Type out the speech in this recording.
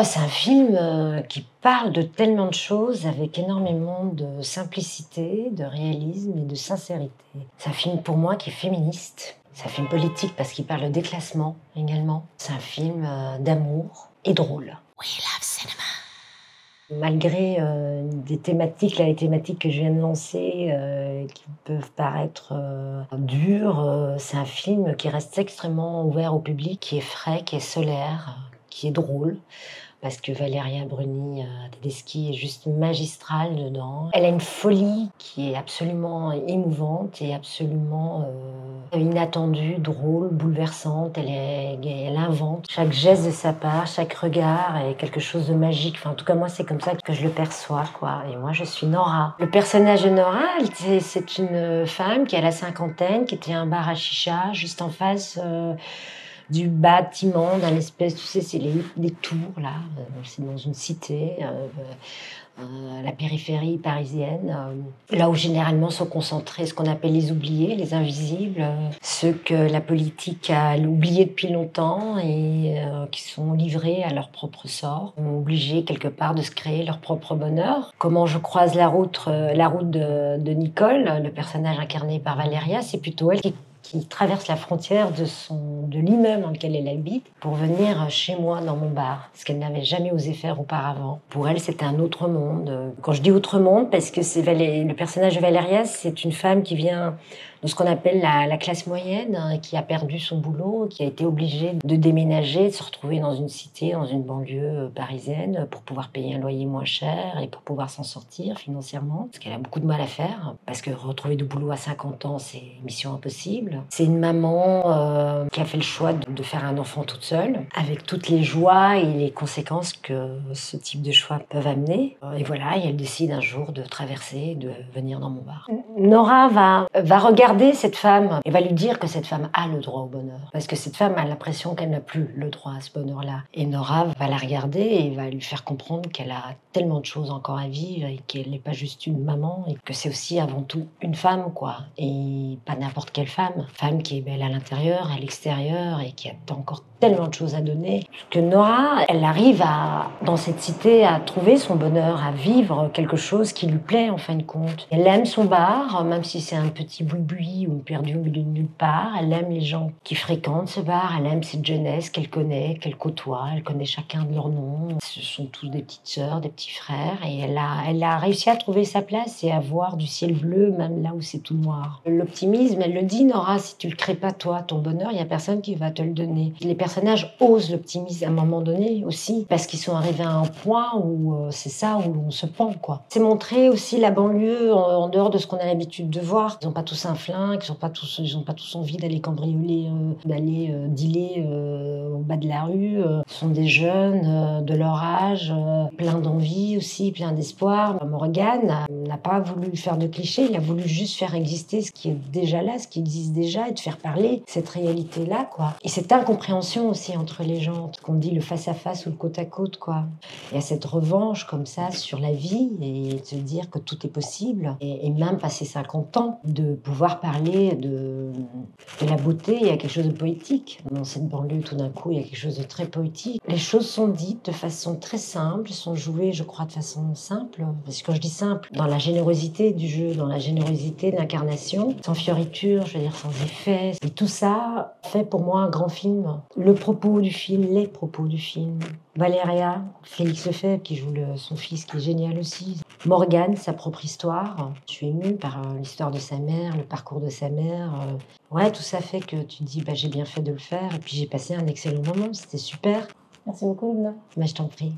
C'est un film qui parle de tellement de choses avec énormément de simplicité, de réalisme et de sincérité. C'est un film pour moi qui est féministe. C'est un film politique parce qu'il parle de déclassement également. C'est un film d'amour et drôle. We love cinema. Malgré les thématiques que je viens de lancer, qui peuvent paraître dures, c'est un film qui reste extrêmement ouvert au public, qui est frais, qui est solaire, qui est drôle. Parce que Valeria Bruni Tedeschi est juste magistrale dedans. Elle a une folie qui est absolument émouvante et absolument inattendue, drôle, bouleversante. Elle invente. Chaque geste de sa part, chaque regard est quelque chose de magique. Enfin, en tout cas, moi, c'est comme ça que je le perçois, quoi. Et moi, je suis Nora. Le personnage de Nora, c'est une femme qui a la cinquantaine, qui était à un bar à chicha, juste en face du bâtiment, d'un espèce, tu sais, c'est les tours, là, c'est dans une cité, la périphérie parisienne, là où généralement sont concentrés ce qu'on appelle les oubliés, les invisibles, ceux que la politique a oubliés depuis longtemps et qui sont livrés à leur propre sort, obligés quelque part de se créer leur propre bonheur. Comment je croise la route de Nicole, le personnage incarné par Valéria, c'est plutôt elle qui traverse la frontière de l'immeuble dans lequel elle habite pour venir chez moi dans mon bar, ce qu'elle n'avait jamais osé faire auparavant. Pour elle, c'était un autre monde. Quand je dis autre monde, parce que le personnage de Valéria, c'est une femme qui vient de ce qu'on appelle la classe moyenne, qui a perdu son boulot, qui a été obligée de déménager, de se retrouver dans une cité, dans une banlieue parisienne, pour pouvoir payer un loyer moins cher et pour pouvoir s'en sortir financièrement, parce qu'elle a beaucoup de mal à faire, parce que retrouver du boulot à 50 ans, c'est mission impossible. C'est une maman qui a fait le choix de faire un enfant toute seule, avec toutes les joies et les conséquences que ce type de choix peuvent amener. Et voilà, et elle décide un jour de traverser, de venir dans mon bar. Nora va regarder cette femme et va lui dire que cette femme a le droit au bonheur. Parce que cette femme a l'impression qu'elle n'a plus le droit à ce bonheur-là. Et Nora va la regarder et va lui faire comprendre qu'elle a tellement de choses encore à vivre et qu'elle n'est pas juste une maman et que c'est aussi avant tout une femme, quoi. Et pas n'importe quelle femme. Femme qui est belle à l'intérieur, à l'extérieur et qui a encore tellement de choses à donner. Que Nora, elle arrive dans cette cité à trouver son bonheur, à vivre quelque chose qui lui plaît en fin de compte. Elle aime son bar, même si c'est un petit boui-boui ou perdu au milieu de nulle part. Elle aime les gens qui fréquentent ce bar, elle aime cette jeunesse qu'elle connaît, qu'elle côtoie, elle connaît chacun de leurs noms. Ce sont tous des petites sœurs, des petits frères et elle a réussi à trouver sa place et à voir du ciel bleu même là où c'est tout noir. L'optimisme, elle le dit, Nora, si tu le crées pas toi, ton bonheur, il y a personne qui va te le donner. Les personnages osent l'optimisme à un moment donné aussi, parce qu'ils sont arrivés à un point où c'est ça, où on se pend, quoi. C'est montrer aussi la banlieue en dehors de ce qu'on a l'habitude de voir. Ils n'ont pas tous un flingue, ils n'ont pas tous envie d'aller cambrioler, d'aller dealer au bas de la rue. Ce sont des jeunes de leur âge, plein d'envie aussi, plein d'espoir. Morgane n'a pas voulu faire de clichés, il a voulu juste faire exister ce qui est déjà là, ce qui existe déjà, et de faire parler cette réalité-là, quoi. Et cette incompréhension aussi entre les gens, qu'on dit le face-à-face ou le côte-à-côte, quoi. Il y a cette revanche comme ça sur la vie et de se dire que tout est possible. Et même passer 50 ans, de pouvoir parler de la beauté, il y a quelque chose de poétique. Dans cette banlieue, tout d'un coup, il y a quelque chose de très poétique. Les choses sont dites de façon très simple, sont jouées, je crois, de façon simple. Parce que quand je dis simple, dans la générosité du jeu, dans la générosité de l'incarnation, sans fioriture, je veux dire sans effet. Et tout ça fait pour moi un grand film. Le propos du film, les propos du film. Valéria, Félix Lefebvre qui joue son fils qui est génial aussi. Morgane, sa propre histoire. Je suis émue par l'histoire de sa mère, le parcours de sa mère. Ouais, tout ça fait que tu te dis j'ai bien fait de le faire. Et puis j'ai passé un excellent moment, c'était super. Merci beaucoup, Luna. Mais je t'en prie.